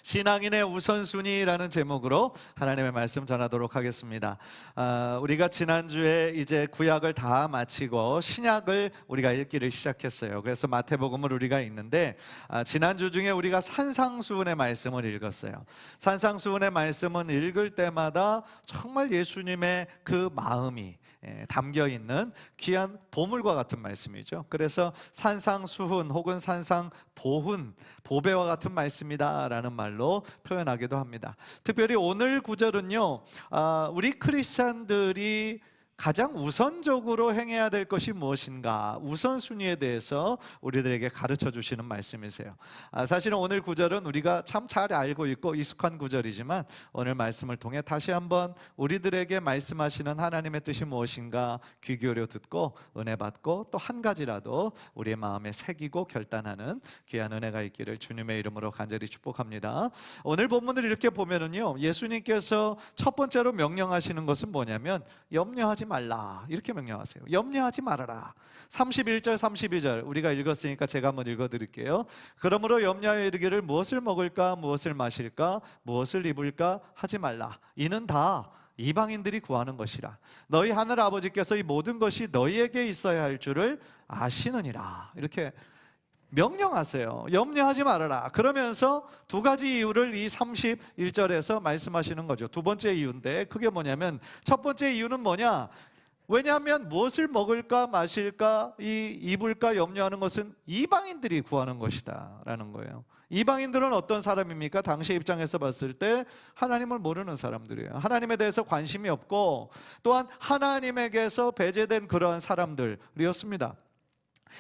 신앙인의 우선순위라는 제목으로 하나님의 말씀 전하도록 하겠습니다. 우리가 지난주에 이제 구약을 다 마치고 신약을 우리가 읽기를 시작했어요. 그래서 마태복음을 우리가 읽는데 지난주 중에 우리가 산상수훈의 말씀을 읽었어요. 산상수훈의 말씀은 읽을 때마다 정말 예수님의 그 마음이 담겨있는 귀한 보물과 같은 말씀이죠. 그래서 산상수훈 혹은 산상보훈, 보배와 같은 말씀이다 라는 말로 표현하기도 합니다. 특별히 오늘 구절은요, 우리 크리스찬들이 가장 우선적으로 행해야 될 것이 무엇인가, 우선순위에 대해서 우리들에게 가르쳐 주시는 말씀이세요. 사실은 오늘 구절은 우리가 참 잘 알고 있고 익숙한 구절이지만 오늘 말씀을 통해 다시 한번 우리들에게 말씀하시는 하나님의 뜻이 무엇인가 귀 기울여 듣고 은혜 받고 또 한 가지라도 우리의 마음에 새기고 결단하는 귀한 은혜가 있기를 주님의 이름으로 간절히 축복합니다. 오늘 본문을 이렇게 보면은요, 예수님께서 첫 번째로 명령하시는 것은 뭐냐면 염려하지 말라, 이렇게 명령하세요. 염려하지 말아라. 31절 32절 우리가 읽었으니까 제가 한번 읽어드릴게요. 그러므로 염려하여 이르기를 무엇을 먹을까 무엇을 마실까 무엇을 입을까 하지 말라. 이는 다 이방인들이 구하는 것이라. 너희 하늘 아버지께서 이 모든 것이 너희에게 있어야 할 줄을 아시느니라. 이렇게 명령하세요. 염려하지 말아라. 그러면서 두 가지 이유를 이 31절에서 말씀하시는 거죠. 두 번째 이유인데 그게 뭐냐면, 첫 번째 이유는 뭐냐? 왜냐하면 무엇을 먹을까 마실까 입을까 염려하는 것은 이방인들이 구하는 것이다 라는 거예요. 이방인들은 어떤 사람입니까? 당시 입장에서 봤을 때 하나님을 모르는 사람들이에요. 하나님에 대해서 관심이 없고 또한 하나님에게서 배제된 그러한 사람들이었습니다.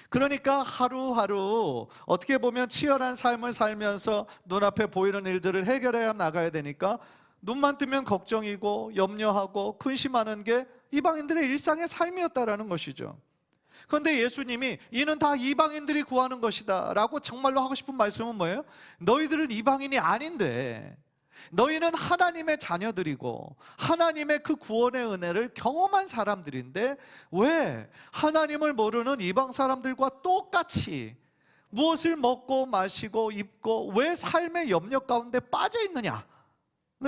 그러니까 하루하루 어떻게 보면 치열한 삶을 살면서 눈앞에 보이는 일들을 해결해야 나가야 되니까 눈만 뜨면 걱정이고 염려하고 근심하는 게 이방인들의 일상의 삶이었다라는 것이죠. 그런데 예수님이 이는 다 이방인들이 구하는 것이다 라고 정말로 하고 싶은 말씀은 뭐예요? 너희들은 이방인이 아닌데 너희는 하나님의 자녀들이고 하나님의 그 구원의 은혜를 경험한 사람들인데 왜 하나님을 모르는 이방 사람들과 똑같이 무엇을 먹고 마시고 입고 왜 삶의 염려 가운데 빠져 있느냐는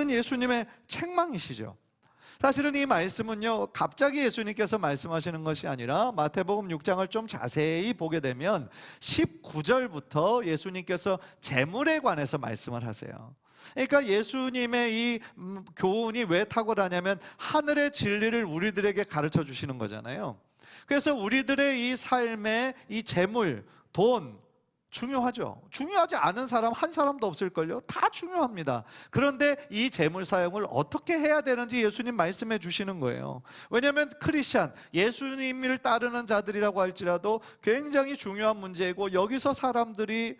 예수님의 책망이시죠. 사실은 이 말씀은요, 갑자기 예수님께서 말씀하시는 것이 아니라 마태복음 6장을 좀 자세히 보게 되면 19절부터 예수님께서 재물에 관해서 말씀을 하세요. 그러니까 예수님의 이 교훈이 왜 탁월하냐면 하늘의 진리를 우리들에게 가르쳐 주시는 거잖아요. 그래서 우리들의 이 삶의 이 재물, 돈 중요하죠. 중요하지 않은 사람 한 사람도 없을걸요. 다 중요합니다. 그런데 이 재물 사용을 어떻게 해야 되는지 예수님 말씀해 주시는 거예요. 왜냐하면 크리스찬, 예수님을 따르는 자들이라고 할지라도 굉장히 중요한 문제이고 여기서 사람들이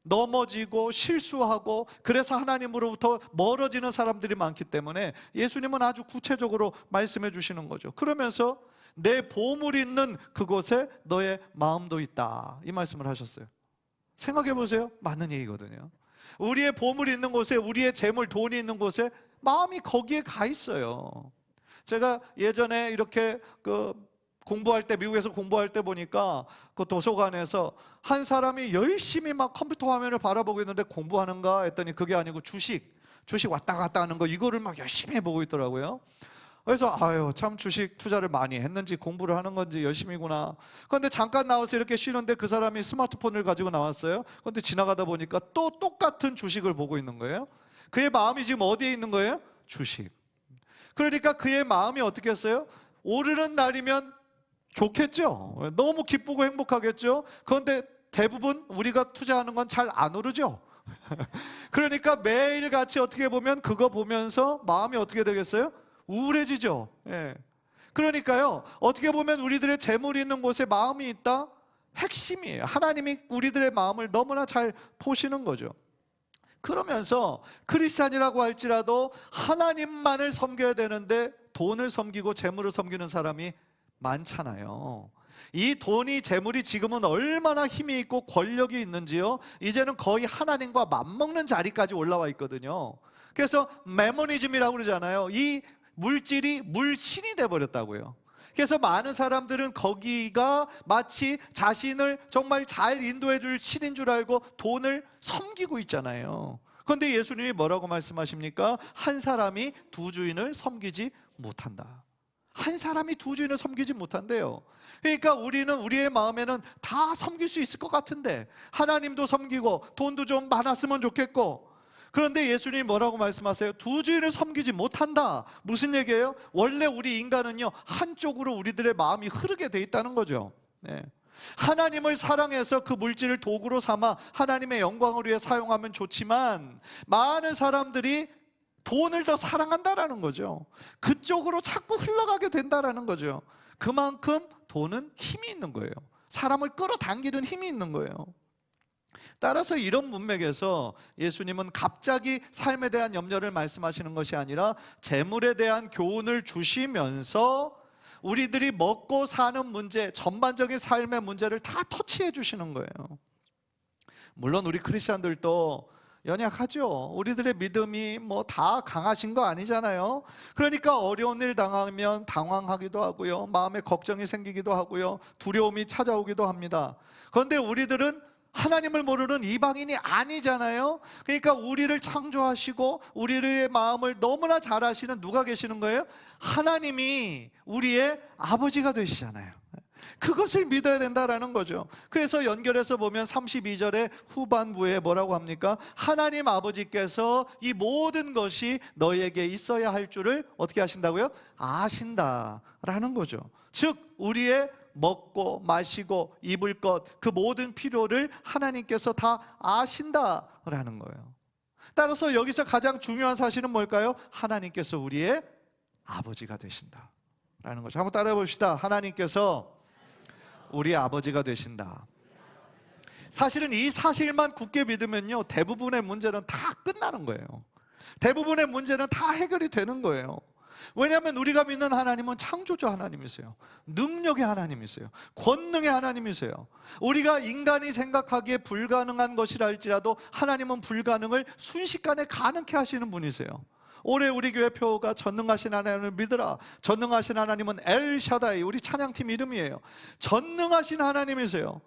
넘어지고 실수하고 그래서 하나님으로부터 멀어지는 사람들이 많기 때문에 예수님은 아주 구체적으로 말씀해 주시는 거죠. 그러면서 내 보물이 있는 그곳에 너의 마음도 있다, 이 말씀을 하셨어요. 생각해 보세요. 맞는 얘기거든요. 우리의 보물이 있는 곳에, 우리의 재물, 돈이 있는 곳에 마음이 거기에 가 있어요. 제가 예전에 이렇게 공부할 때, 미국에서 공부할 때 보니까 그 도서관에서 한 사람이 열심히 막 컴퓨터 화면을 바라보고 있는데 공부하는가 했더니 그게 아니고 주식 왔다 갔다 하는 거, 이거를 막 열심히 보고 있더라고요. 그래서 아유, 참 주식 투자를 많이 했는지 공부를 하는 건지 열심히구나. 그런데 잠깐 나와서 이렇게 쉬는데 그 사람이 스마트폰을 가지고 나왔어요. 그런데 지나가다 보니까 또 똑같은 주식을 보고 있는 거예요. 그의 마음이 지금 어디에 있는 거예요? 주식. 그러니까 그의 마음이 어떻게 했어요? 오르는 날이면 좋겠죠. 너무 기쁘고 행복하겠죠. 그런데 대부분 우리가 투자하는 건 잘 안 오르죠. 그러니까 매일같이 어떻게 보면 그거 보면서 마음이 어떻게 되겠어요? 우울해지죠. 예. 그러니까요, 어떻게 보면 우리들의 재물이 있는 곳에 마음이 있다? 핵심이에요. 하나님이 우리들의 마음을 너무나 잘 보시는 거죠. 그러면서 크리스찬이라고 할지라도 하나님만을 섬겨야 되는데 돈을 섬기고 재물을 섬기는 사람이 많잖아요. 이 돈이, 재물이 지금은 얼마나 힘이 있고 권력이 있는지요, 이제는 거의 하나님과 맞먹는 자리까지 올라와 있거든요. 그래서 메모니즘이라고 그러잖아요. 이 물질이 물신이 돼버렸다고요. 그래서 많은 사람들은 거기가 마치 자신을 정말 잘 인도해 줄 신인 줄 알고 돈을 섬기고 있잖아요. 그런데 예수님이 뭐라고 말씀하십니까? 한 사람이 두 주인을 섬기지 못한다. 한 사람이 두 주인을 섬기지 못한대요. 그러니까 우리는 우리의 마음에는 다 섬길 수 있을 것 같은데, 하나님도 섬기고 돈도 좀 많았으면 좋겠고, 그런데 예수님이 뭐라고 말씀하세요? 두 주인을 섬기지 못한다. 무슨 얘기예요? 원래 우리 인간은요, 한쪽으로 우리들의 마음이 흐르게 돼 있다는 거죠. 네. 하나님을 사랑해서 그 물질을 도구로 삼아 하나님의 영광을 위해 사용하면 좋지만, 많은 사람들이 돈을 더 사랑한다라는 거죠. 그쪽으로 자꾸 흘러가게 된다라는 거죠. 그만큼 돈은 힘이 있는 거예요. 사람을 끌어당기는 힘이 있는 거예요. 따라서 이런 문맥에서 예수님은 갑자기 삶에 대한 염려를 말씀하시는 것이 아니라 재물에 대한 교훈을 주시면서 우리들이 먹고 사는 문제, 전반적인 삶의 문제를 다 터치해 주시는 거예요. 물론 우리 크리스찬들도 연약하죠. 우리들의 믿음이 뭐 다 강하신 거 아니잖아요. 그러니까 어려운 일 당하면 당황하기도 하고요, 마음에 걱정이 생기기도 하고요, 두려움이 찾아오기도 합니다. 그런데 우리들은 하나님을 모르는 이방인이 아니잖아요. 그러니까 우리를 창조하시고 우리의 마음을 너무나 잘 아시는 누가 계시는 거예요? 하나님이 우리의 아버지가 되시잖아요. 그것을 믿어야 된다라는 거죠. 그래서 연결해서 보면 32절의 후반부에 뭐라고 합니까? 하나님 아버지께서 이 모든 것이 너희에게 있어야 할 줄을 어떻게 하신다고요? 아신다라는 거죠. 즉 우리의 먹고 마시고 입을 것, 그 모든 필요를 하나님께서 다 아신다라는 거예요. 따라서 여기서 가장 중요한 사실은 뭘까요? 하나님께서 우리의 아버지가 되신다라는 거죠. 한번 따라해 봅시다. 하나님께서 우리 아버지가 되신다. 사실은 이 사실만 굳게 믿으면요, 대부분의 문제는 다 끝나는 거예요. 대부분의 문제는 다 해결이 되는 거예요. 왜냐하면 우리가 믿는 하나님은 창조주 하나님이세요. 능력의 하나님이세요. 권능의 하나님이세요. 우리가 인간이 생각하기에 불가능한 것이라 할지라도 하나님은 불가능을 순식간에 가능케 하시는 분이세요. 올해 우리 교회 표가 전능하신 하나님을 믿으라. 전능하신 하나님은 엘샤다이, 우리 찬양팀 이름이에요. 전능하신 하나님이세요.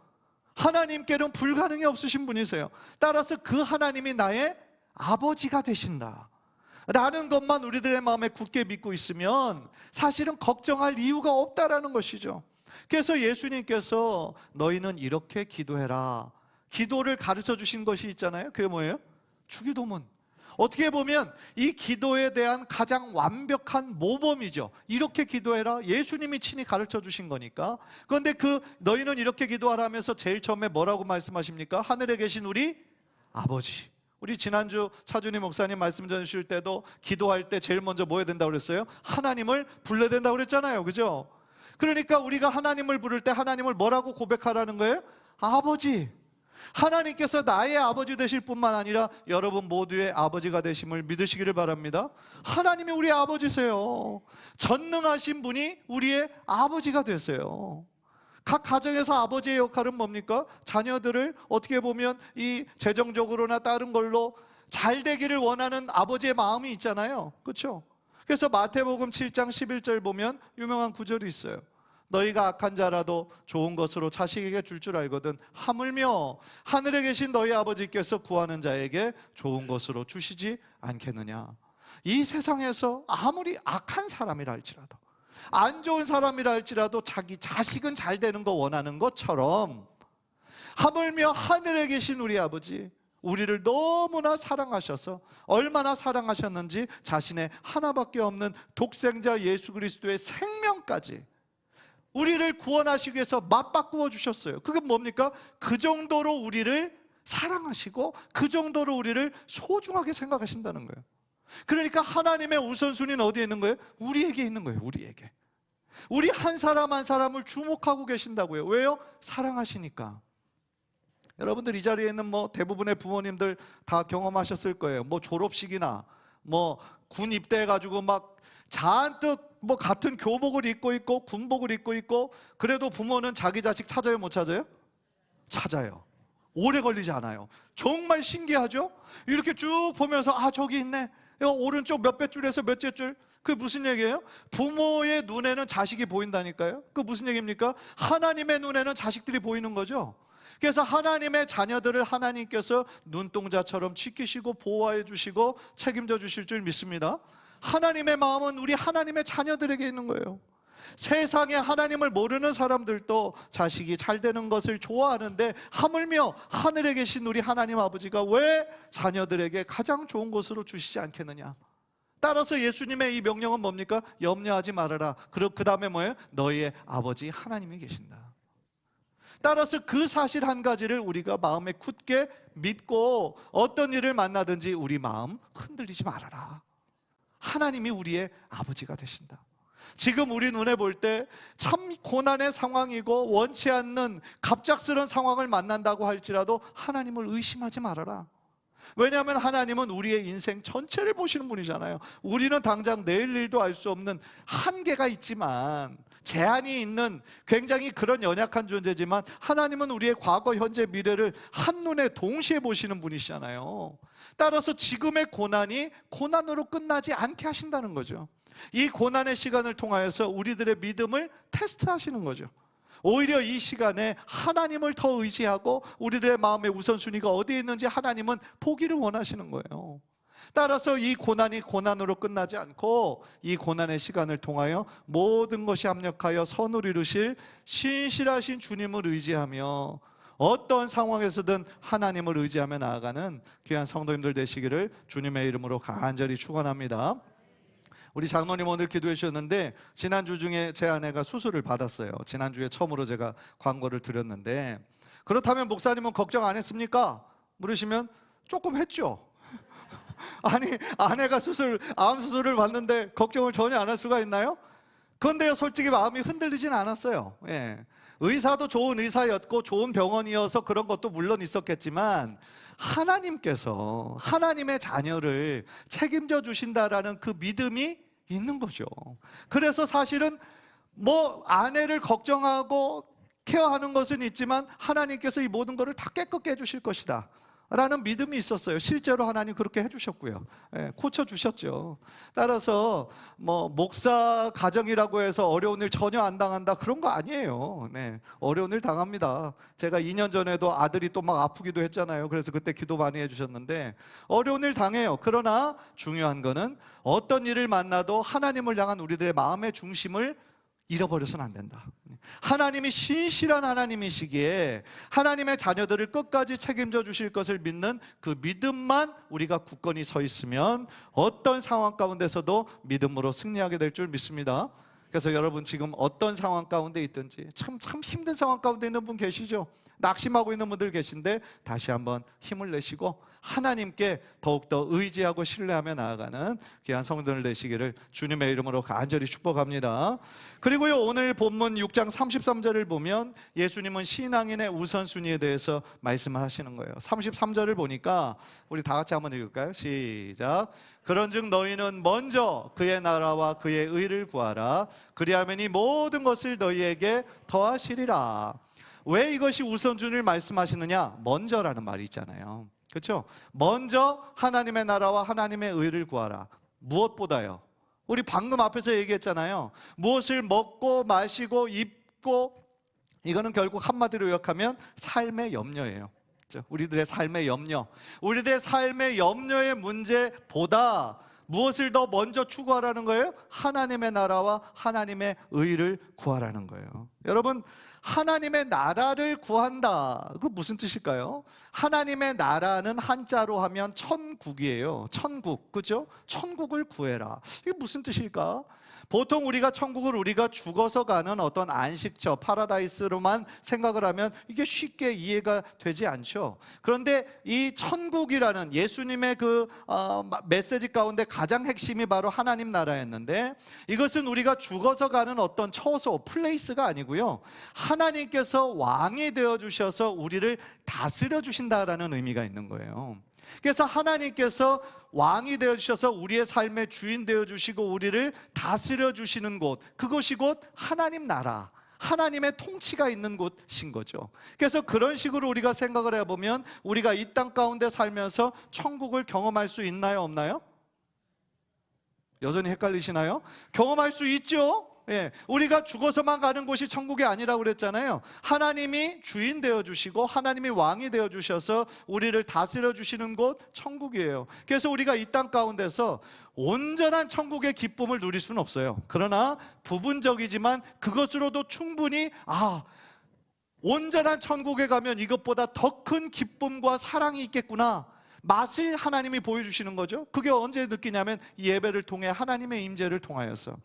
하나님께는 불가능이 없으신 분이세요. 따라서 그 하나님이 나의 아버지가 되신다 라는 것만 우리들의 마음에 굳게 믿고 있으면 사실은 걱정할 이유가 없다라는 것이죠. 그래서 예수님께서 너희는 이렇게 기도해라, 기도를 가르쳐 주신 것이 있잖아요. 그게 뭐예요? 주기도문. 어떻게 보면 이 기도에 대한 가장 완벽한 모범이죠. 이렇게 기도해라, 예수님이 친히 가르쳐 주신 거니까. 그런데 그 너희는 이렇게 기도하라 하면서 제일 처음에 뭐라고 말씀하십니까? 하늘에 계신 우리 아버지. 우리 지난주 차준희 목사님 말씀 전해주실 때도 기도할 때 제일 먼저 뭐 해야 된다고 그랬어요? 하나님을 불러야 된다고 그랬잖아요. 그죠? 그러니까 우리가 하나님을 부를 때 하나님을 뭐라고 고백하라는 거예요? 아버지. 하나님께서 나의 아버지 되실 뿐만 아니라 여러분 모두의 아버지가 되심을 믿으시기를 바랍니다. 하나님이 우리의 아버지세요. 전능하신 분이 우리의 아버지가 되세요. 각 가정에서 아버지의 역할은 뭡니까? 자녀들을 어떻게 보면 이 재정적으로나 다른 걸로 잘 되기를 원하는 아버지의 마음이 있잖아요. 그렇죠? 그래서 마태복음 7장 11절 보면 유명한 구절이 있어요. 너희가 악한 자라도 좋은 것으로 자식에게 줄 줄 알거든 하물며 하늘에 계신 너희 아버지께서 구하는 자에게 좋은 것으로 주시지 않겠느냐. 이 세상에서 아무리 악한 사람이라 할지라도, 안 좋은 사람이라 할지라도 자기 자식은 잘 되는 거 원하는 것처럼 하물며 하늘에 계신 우리 아버지, 우리를 너무나 사랑하셔서, 얼마나 사랑하셨는지 자신의 하나밖에 없는 독생자 예수 그리스도의 생명까지 우리를 구원하시기 위해서 맞바꾸어 주셨어요. 그게 뭡니까? 그 정도로 우리를 사랑하시고 그 정도로 우리를 소중하게 생각하신다는 거예요. 그러니까 하나님의 우선순위는 어디에 있는 거예요? 우리에게 있는 거예요. 우리에게. 우리 한 사람 한 사람을 주목하고 계신다고요. 왜요? 사랑하시니까. 여러분들 이 자리에 있는 뭐 대부분의 부모님들 다 경험하셨을 거예요. 뭐 졸업식이나 뭐 군 입대해가지고 막 잔뜩 뭐 같은 교복을 입고 있고 군복을 입고 있고, 그래도 부모는 자기 자식 찾아요, 못 찾아요? 찾아요. 오래 걸리지 않아요. 정말 신기하죠? 이렇게 쭉 보면서 아 저기 있네, 오른쪽 몇백 줄에서 몇째 줄. 그게 무슨 얘기예요? 부모의 눈에는 자식이 보인다니까요. 그게 무슨 얘기입니까? 하나님의 눈에는 자식들이 보이는 거죠. 그래서 하나님의 자녀들을 하나님께서 눈동자처럼 지키시고 보호해 주시고 책임져 주실 줄 믿습니다. 하나님의 마음은 우리 하나님의 자녀들에게 있는 거예요. 세상에 하나님을 모르는 사람들도 자식이 잘 되는 것을 좋아하는데, 하물며 하늘에 계신 우리 하나님 아버지가 왜 자녀들에게 가장 좋은 것으로 주시지 않겠느냐. 따라서 예수님의 이 명령은 뭡니까? 염려하지 말아라. 그 다음에 뭐예요? 너희의 아버지 하나님이 계신다. 따라서 그 사실 한 가지를 우리가 마음에 굳게 믿고 어떤 일을 만나든지 우리 마음 흔들리지 말아라. 하나님이 우리의 아버지가 되신다. 지금 우리 눈에 볼 때 참 고난의 상황이고 원치 않는 갑작스러운 상황을 만난다고 할지라도 하나님을 의심하지 말아라. 왜냐하면 하나님은 우리의 인생 전체를 보시는 분이잖아요. 우리는 당장 내일 일도 알 수 없는 한계가 있지만, 제한이 있는 굉장히 그런 연약한 존재지만, 하나님은 우리의 과거, 현재, 미래를 한눈에 동시에 보시는 분이시잖아요. 따라서 지금의 고난이 고난으로 끝나지 않게 하신다는 거죠. 이 고난의 시간을 통하여서 우리들의 믿음을 테스트하시는 거죠. 오히려 이 시간에 하나님을 더 의지하고 우리들의 마음의 우선순위가 어디에 있는지 하나님은 보기를 원하시는 거예요. 따라서 이 고난이 고난으로 끝나지 않고 이 고난의 시간을 통하여 모든 것이 합력하여 선을 이루실 신실하신 주님을 의지하며 어떤 상황에서든 하나님을 의지하며 나아가는 귀한 성도님들 되시기를 주님의 이름으로 간절히 축원합니다. 우리 장로님 오늘 기도해 주셨는데, 지난주 중에 제 아내가 수술을 받았어요. 지난주에 처음으로 제가 광고를 드렸는데, 그렇다면 목사님은 걱정 안 했습니까? 물으시면 조금 했죠. 아니, 아내가 암 수술을 받는데 걱정을 전혀 안 할 수가 있나요? 그런데요, 솔직히 마음이 흔들리진 않았어요. 예. 의사도 좋은 의사였고 좋은 병원이어서 그런 것도 물론 있었겠지만, 하나님께서 하나님의 자녀를 책임져 주신다라는 그 믿음이 있는 거죠. 그래서 사실은 뭐 아내를 걱정하고 케어하는 것은 있지만, 하나님께서 이 모든 것을 다 깨끗게 해주실 것이다 라는 믿음이 있었어요. 실제로 하나님 그렇게 해주셨고요. 고쳐주셨죠. 따라서 뭐 목사 가정이라고 해서 어려운 일 전혀 안 당한다, 그런 거 아니에요. 어려운 일 당합니다. 제가 2년 전에도 아들이 또 막 아프기도 했잖아요. 그래서 그때 기도 많이 해주셨는데 어려운 일 당해요. 그러나 중요한 거는 어떤 일을 만나도 하나님을 향한 우리들의 마음의 중심을 잃어버려서는 안 된다. 하나님이 신실한 하나님이시기에 하나님의 자녀들을 끝까지 책임져 주실 것을 믿는 그 믿음만 우리가 굳건히 서 있으면 어떤 상황 가운데서도 믿음으로 승리하게 될 줄 믿습니다. 그래서 여러분, 지금 어떤 상황 가운데 있든지 참 힘든 상황 가운데 있는 분 계시죠? 낙심하고 있는 분들 계신데 다시 한번 힘을 내시고 하나님께 더욱더 의지하고 신뢰하며 나아가는 귀한 성도들 되시기를 주님의 이름으로 간절히 축복합니다. 그리고요, 오늘 본문 6장 33절을 보면 예수님은 신앙인의 우선순위에 대해서 말씀을 하시는 거예요. 33절을 보니까 우리 다 같이 한번 읽을까요? 시작. 그런즉 너희는 먼저 그의 나라와 그의 의를 구하라. 그리하면 이 모든 것을 너희에게 더하시리라. 왜 이것이 우선순위를 말씀하시느냐? 먼저라는 말이 있잖아요. 그렇죠? 먼저 하나님의 나라와 하나님의 의를 구하라. 무엇보다요? 우리 방금 앞에서 얘기했잖아요. 무엇을 먹고 마시고 입고, 이거는 결국 한마디로 요약하면 삶의 염려예요. 그렇죠? 우리들의 삶의 염려, 우리들의 삶의 염려의 문제보다 무엇을 더 먼저 추구하라는 거예요? 하나님의 나라와 하나님의 의를 구하라는 거예요. 여러분, 하나님의 나라를 구한다, 그 무슨 뜻일까요? 하나님의 나라는 한자로 하면 천국이에요. 천국, 그죠? 천국을 구해라, 이게 무슨 뜻일까? 보통 우리가 천국을 우리가 죽어서 가는 어떤 안식처, 파라다이스로만 생각을 하면 이게 쉽게 이해가 되지 않죠. 그런데 이 천국이라는 예수님의 그 메시지 가운데 가장 핵심이 바로 하나님 나라였는데, 이것은 우리가 죽어서 가는 어떤 처소, 플레이스가 아니고요, 하나님께서 왕이 되어주셔서 우리를 다스려 주신다라는 의미가 있는 거예요. 그래서 하나님께서 왕이 되어주셔서 우리의 삶의 주인 되어주시고 우리를 다스려 주시는 곳, 그것이 곧 하나님 나라, 하나님의 통치가 있는 곳인 거죠. 그래서 그런 식으로 우리가 생각을 해보면 우리가 이 땅 가운데 살면서 천국을 경험할 수 있나요, 없나요? 여전히 헷갈리시나요? 경험할 수 있죠. 예, 우리가 죽어서만 가는 곳이 천국이 아니라고 그랬잖아요. 하나님이 주인 되어주시고 하나님이 왕이 되어주셔서 우리를 다스려 주시는 곳 천국이에요. 그래서 우리가 이 땅 가운데서 온전한 천국의 기쁨을 누릴 수는 없어요. 그러나 부분적이지만 그것으로도 충분히 온전한 천국에 가면 이것보다 더 큰 기쁨과 사랑이 있겠구나, 맛을 하나님이 보여주시는 거죠. 그게 언제 느끼냐면 예배를 통해 하나님의 임재를 통하여서,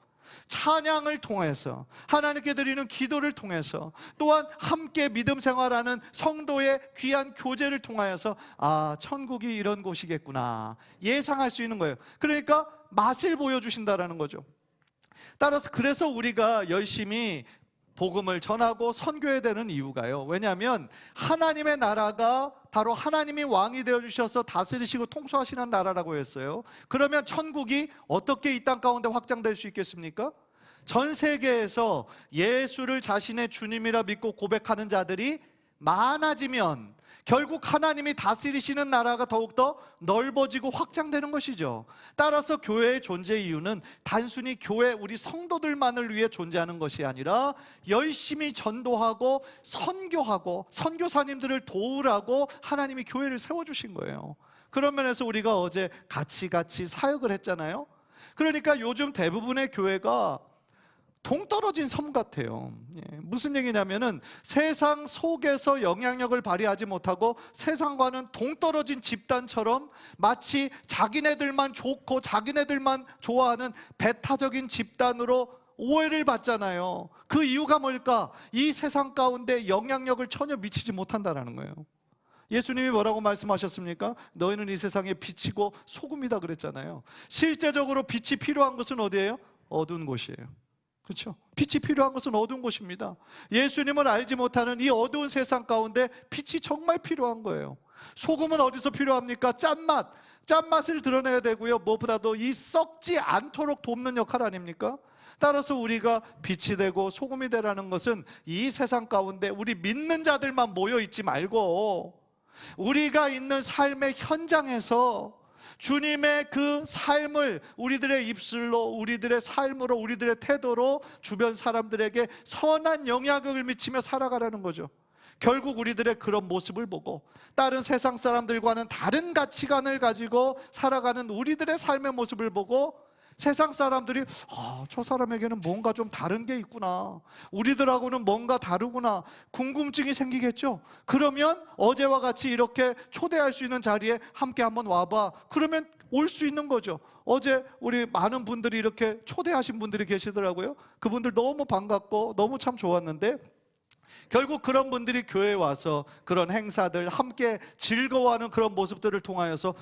찬양을 통해서, 하나님께 드리는 기도를 통해서, 또한 함께 믿음 생활하는 성도의 귀한 교제를 통하여서 천국이 이런 곳이겠구나 예상할 수 있는 거예요. 그러니까 맛을 보여주신다라는 거죠. 따라서 그래서 우리가 열심히 복음을 전하고 선교해야 되는 이유가요, 왜냐하면 하나님의 나라가 바로 하나님이 왕이 되어주셔서 다스리시고 통수하시는 나라라고 했어요. 그러면 천국이 어떻게 이 땅 가운데 확장될 수 있겠습니까? 전 세계에서 예수를 자신의 주님이라 믿고 고백하는 자들이 많아지면 결국 하나님이 다스리시는 나라가 더욱더 넓어지고 확장되는 것이죠. 따라서 교회의 존재 이유는 단순히 교회 우리 성도들만을 위해 존재하는 것이 아니라 열심히 전도하고 선교하고 선교사님들을 도우라고 하나님이 교회를 세워주신 거예요. 그런 면에서 우리가 어제 같이 사역을 했잖아요. 그러니까 요즘 대부분의 교회가 동떨어진 섬 같아요. 무슨 얘기냐면은 세상 속에서 영향력을 발휘하지 못하고 세상과는 동떨어진 집단처럼 마치 자기네들만 좋고 자기네들만 좋아하는 배타적인 집단으로 오해를 받잖아요. 그 이유가 뭘까? 이 세상 가운데 영향력을 전혀 미치지 못한다는 거예요. 예수님이 뭐라고 말씀하셨습니까? 너희는 이 세상의 빛이고 소금이다 그랬잖아요. 실제적으로 빛이 필요한 것은 어디예요? 어두운 곳이에요. 그렇죠? 빛이 필요한 것은 어두운 곳입니다. 예수님을 알지 못하는 이 어두운 세상 가운데 빛이 정말 필요한 거예요. 소금은 어디서 필요합니까? 짠맛을 드러내야 되고요, 무엇보다도 이 썩지 않도록 돕는 역할 아닙니까? 따라서 우리가 빛이 되고 소금이 되라는 것은 이 세상 가운데 우리 믿는 자들만 모여 있지 말고 우리가 있는 삶의 현장에서 주님의 그 삶을 우리들의 입술로, 우리들의 삶으로, 우리들의 태도로 주변 사람들에게 선한 영향력을 미치며 살아가라는 거죠. 결국 우리들의 그런 모습을 보고 다른 세상 사람들과는 다른 가치관을 가지고 살아가는 우리들의 삶의 모습을 보고 세상 사람들이 저 사람에게는 뭔가 좀 다른 게 있구나, 우리들하고는 뭔가 다르구나, 궁금증이 생기겠죠. 그러면 어제와 같이 이렇게 초대할 수 있는 자리에 함께 한번 와봐, 그러면 올 수 있는 거죠. 어제 우리 많은 분들이 이렇게 초대하신 분들이 계시더라고요. 그분들 너무 반갑고 너무 참 좋았는데, 결국 그런 분들이 교회에 와서 그런 행사들 함께 즐거워하는 그런 모습들을 통하여서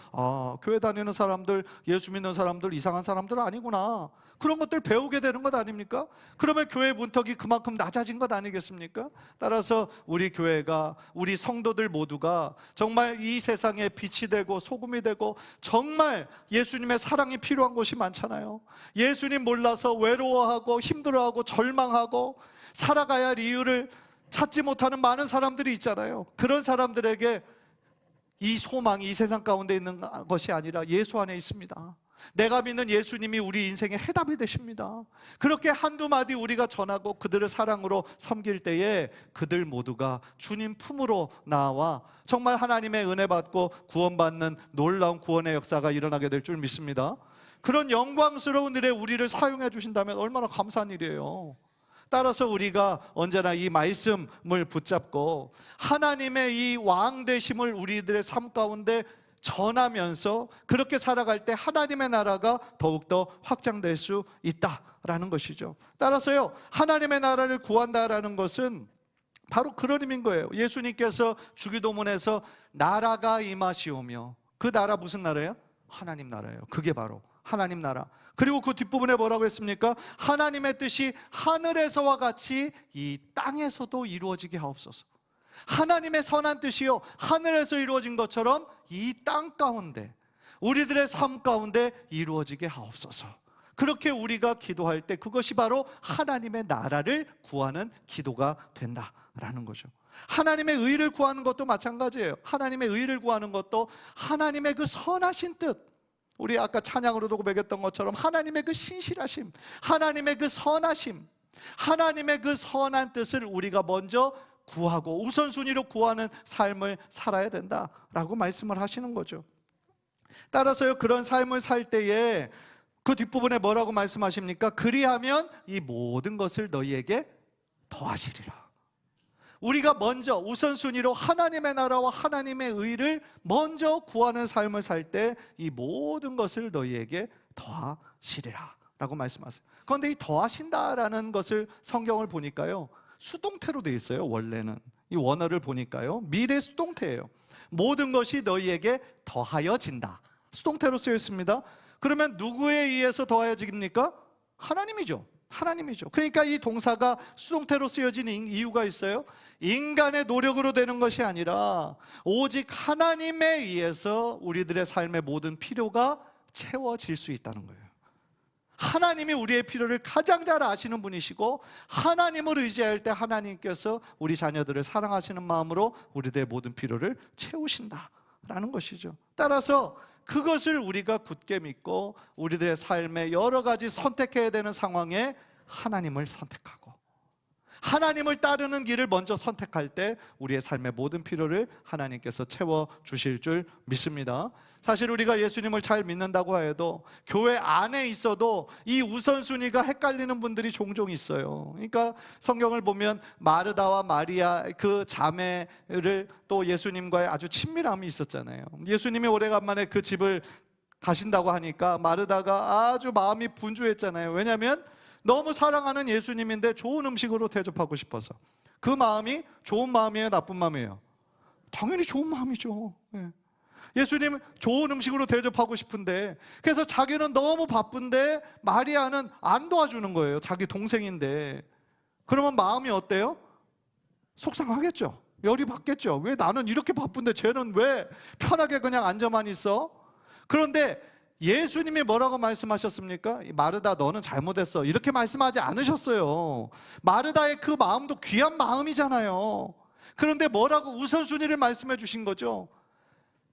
교회 다니는 사람들, 예수 믿는 사람들 이상한 사람들 아니구나, 그런 것들 배우게 되는 것 아닙니까? 그러면 교회 문턱이 그만큼 낮아진 것 아니겠습니까? 따라서 우리 교회가, 우리 성도들 모두가 정말 이 세상에 빛이 되고 소금이 되고, 정말 예수님의 사랑이 필요한 곳이 많잖아요. 예수님 몰라서 외로워하고 힘들어하고 절망하고 살아가야 할 이유를 찾지 못하는 많은 사람들이 있잖아요. 그런 사람들에게 이 소망이 이 세상 가운데 있는 것이 아니라 예수 안에 있습니다. 내가 믿는 예수님이 우리 인생의 해답이 되십니다. 그렇게 한두 마디 우리가 전하고 그들을 사랑으로 섬길 때에 그들 모두가 주님 품으로 나와 정말 하나님의 은혜 받고 구원받는 놀라운 구원의 역사가 일어나게 될 줄 믿습니다. 그런 영광스러운 일에 우리를 사용해 주신다면 얼마나 감사한 일이에요. 따라서 우리가 언제나 이 말씀을 붙잡고 하나님의 이 왕 되심을 우리들의 삶 가운데 전하면서 그렇게 살아갈 때 하나님의 나라가 더욱더 확장될 수 있다라는 것이죠. 따라서요, 하나님의 나라를 구한다라는 것은 바로 그런 의미인 거예요. 예수님께서 주기도문에서 나라가 임하시오며, 그 나라 무슨 나라예요? 하나님 나라예요. 그게 바로 하나님 나라. 그리고 그 뒷부분에 뭐라고 했습니까? 하나님의 뜻이 하늘에서와 같이 이 땅에서도 이루어지게 하옵소서. 하나님의 선한 뜻이요, 하늘에서 이루어진 것처럼 이 땅 가운데 우리들의 삶 가운데 이루어지게 하옵소서. 그렇게 우리가 기도할 때 그것이 바로 하나님의 나라를 구하는 기도가 된다라는 거죠. 하나님의 의를 구하는 것도 마찬가지예요. 하나님의 의를 구하는 것도 하나님의 그 선하신 뜻, 우리 아까 찬양으로도 고백했던 것처럼 하나님의 그 신실하심, 하나님의 그 선하심, 하나님의 그 선한 뜻을 우리가 먼저 구하고 우선순위로 구하는 삶을 살아야 된다라고 말씀을 하시는 거죠. 따라서요, 그런 삶을 살 때에 그 뒷부분에 뭐라고 말씀하십니까? 그리하면 이 모든 것을 너희에게 더하시리라. 우리가 먼저 우선순위로 하나님의 나라와 하나님의 의를 먼저 구하는 삶을 살 때 이 모든 것을 너희에게 더하시리라 라고 말씀하세요. 그런데 이 더하신다라는 것을 성경을 보니까요, 수동태로 되어 있어요. 원래는 이 원어를 보니까요, 미래 수동태예요. 모든 것이 너희에게 더하여진다, 수동태로 쓰여 있습니다. 그러면 누구에 의해서 더하여집니까? 하나님이죠. 하나님이죠. 그러니까 이 동사가 수동태로 쓰여진 이유가 있어요. 인간의 노력으로 되는 것이 아니라 오직 하나님에 의해서 우리들의 삶의 모든 필요가 채워질 수 있다는 거예요. 하나님이 우리의 필요를 가장 잘 아시는 분이시고, 하나님을 의지할 때 하나님께서 우리 자녀들을 사랑하시는 마음으로 우리들의 모든 필요를 채우신다라는 것이죠. 따라서 그것을 우리가 굳게 믿고 우리들의 삶에 여러 가지 선택해야 되는 상황에 하나님을 선택하고 하나님을 따르는 길을 먼저 선택할 때 우리의 삶의 모든 필요를 하나님께서 채워주실 줄 믿습니다. 사실 우리가 예수님을 잘 믿는다고 해도 교회 안에 있어도 이 우선순위가 헷갈리는 분들이 종종 있어요. 그러니까 성경을 보면 마르다와 마리아 그 자매를 또 예수님과의 아주 친밀함이 있었잖아요. 예수님이 오래간만에 그 집을 가신다고 하니까 마르다가 아주 마음이 분주했잖아요. 왜냐하면 너무 사랑하는 예수님인데 좋은 음식으로 대접하고 싶어서. 그 마음이 좋은 마음이에요, 나쁜 마음이에요? 당연히 좋은 마음이죠. 예수님 좋은 음식으로 대접하고 싶은데, 그래서 자기는 너무 바쁜데 마리아는 안 도와주는 거예요. 자기 동생인데. 그러면 마음이 어때요? 속상하겠죠. 열이 받겠죠. 왜 나는 이렇게 바쁜데 쟤는 왜 편하게 그냥 앉아만 있어? 그런데 예수님이 뭐라고 말씀하셨습니까? 마르다, 너는 잘못했어, 이렇게 말씀하지 않으셨어요. 마르다의 그 마음도 귀한 마음이잖아요. 그런데 뭐라고 우선순위를 말씀해 주신 거죠?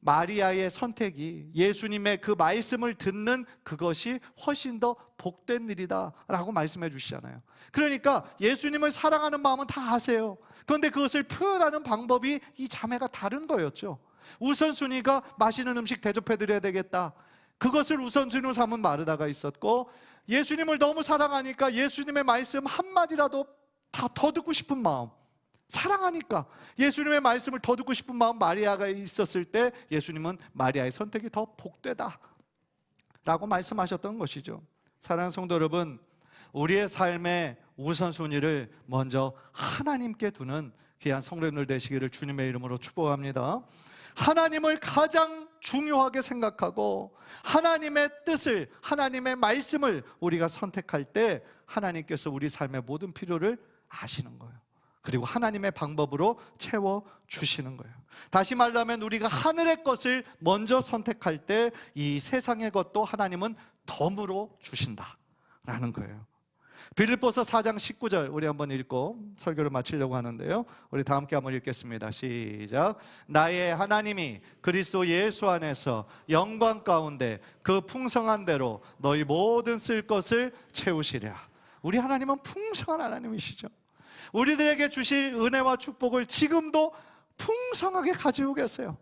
마리아의 선택이, 예수님의 그 말씀을 듣는 그것이 훨씬 더 복된 일이다 라고 말씀해 주시잖아요. 그러니까 예수님을 사랑하는 마음은 다 아세요. 그런데 그것을 표현하는 방법이 이 자매가 다른 거였죠. 우선순위가 맛있는 음식 대접해 드려야 되겠다, 그것을 우선순위로 삼은 마르다가 있었고, 예수님을 너무 사랑하니까 예수님의 말씀 한마디라도 다 더 듣고 싶은 마음, 사랑하니까 예수님의 말씀을 더 듣고 싶은 마음 마리아가 있었을 때 예수님은 마리아의 선택이 더 복되다 라고 말씀하셨던 것이죠. 사랑하는 성도 여러분, 우리의 삶의 우선순위를 먼저 하나님께 두는 귀한 성도님들 되시기를 주님의 이름으로 축복합니다. 하나님을 가장 중요하게 생각하고 하나님의 뜻을, 하나님의 말씀을 우리가 선택할 때 하나님께서 우리 삶의 모든 필요를 아시는 거예요. 그리고 하나님의 방법으로 채워주시는 거예요. 다시 말하면 우리가 하늘의 것을 먼저 선택할 때 이 세상의 것도 하나님은 덤으로 주신다라는 거예요. 빌립보서 4장 19절 우리 한번 읽고 설교를 마치려고 하는데요, 우리 다 함께 한번 읽겠습니다. 시작. 나의 하나님이 그리스도 예수 안에서 영광 가운데 그 풍성한 대로 너희 모든 쓸 것을 채우시랴. 우리 하나님은 풍성한 하나님이시죠. 우리들에게 주실 은혜와 축복을 지금도 풍성하게 가지고 계세요.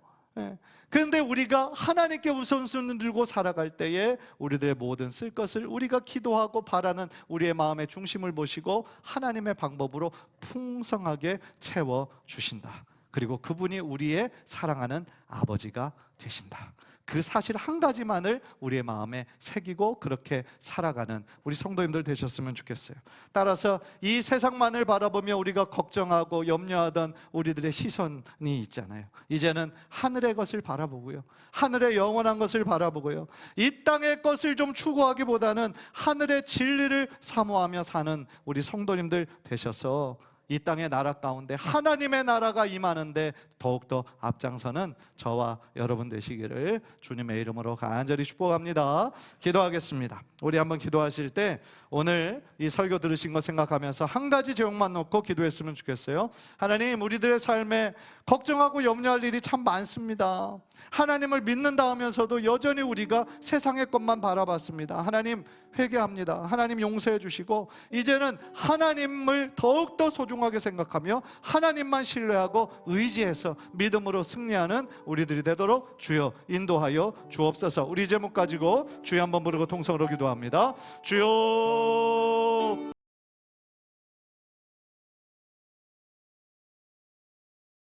그런데 우리가 하나님께 우선순위를 들고 살아갈 때에 우리들의 모든 쓸 것을 우리가 기도하고 바라는 우리의 마음의 중심을 보시고 하나님의 방법으로 풍성하게 채워주신다. 그리고 그분이 우리의 사랑하는 아버지가 되신다. 그 사실 한 가지만을 우리의 마음에 새기고 그렇게 살아가는 우리 성도님들 되셨으면 좋겠어요. 따라서 이 세상만을 바라보며 우리가 걱정하고 염려하던 우리들의 시선이 있잖아요. 이제는 하늘의 것을 바라보고요, 하늘의 영원한 것을 바라보고요, 이 땅의 것을 좀 추구하기보다는 하늘의 진리를 사모하며 사는 우리 성도님들 되셔서 이 땅의 나라 가운데 하나님의 나라가 임하는데 더욱더 앞장서는 저와 여러분 되시기를 주님의 이름으로 간절히 축복합니다. 기도하겠습니다. 우리 한번 기도하실 때 오늘 이 설교 들으신 거 생각하면서 한 가지 제목만 놓고 기도했으면 좋겠어요. 하나님, 우리들의 삶에 걱정하고 염려할 일이 참 많습니다. 하나님을 믿는다 하면서도 여전히 우리가 세상의 것만 바라봤습니다. 하나님, 회개합니다. 하나님, 용서해 주시고 이제는 하나님을 더욱더 소중하게 생각하며 하나님만 신뢰하고 의지해서 믿음으로 승리하는 우리들이 되도록 주여 인도하여 주옵소서. 우리 제목 가지고 주여 한번 부르고 통성으로 기도합니다. 주여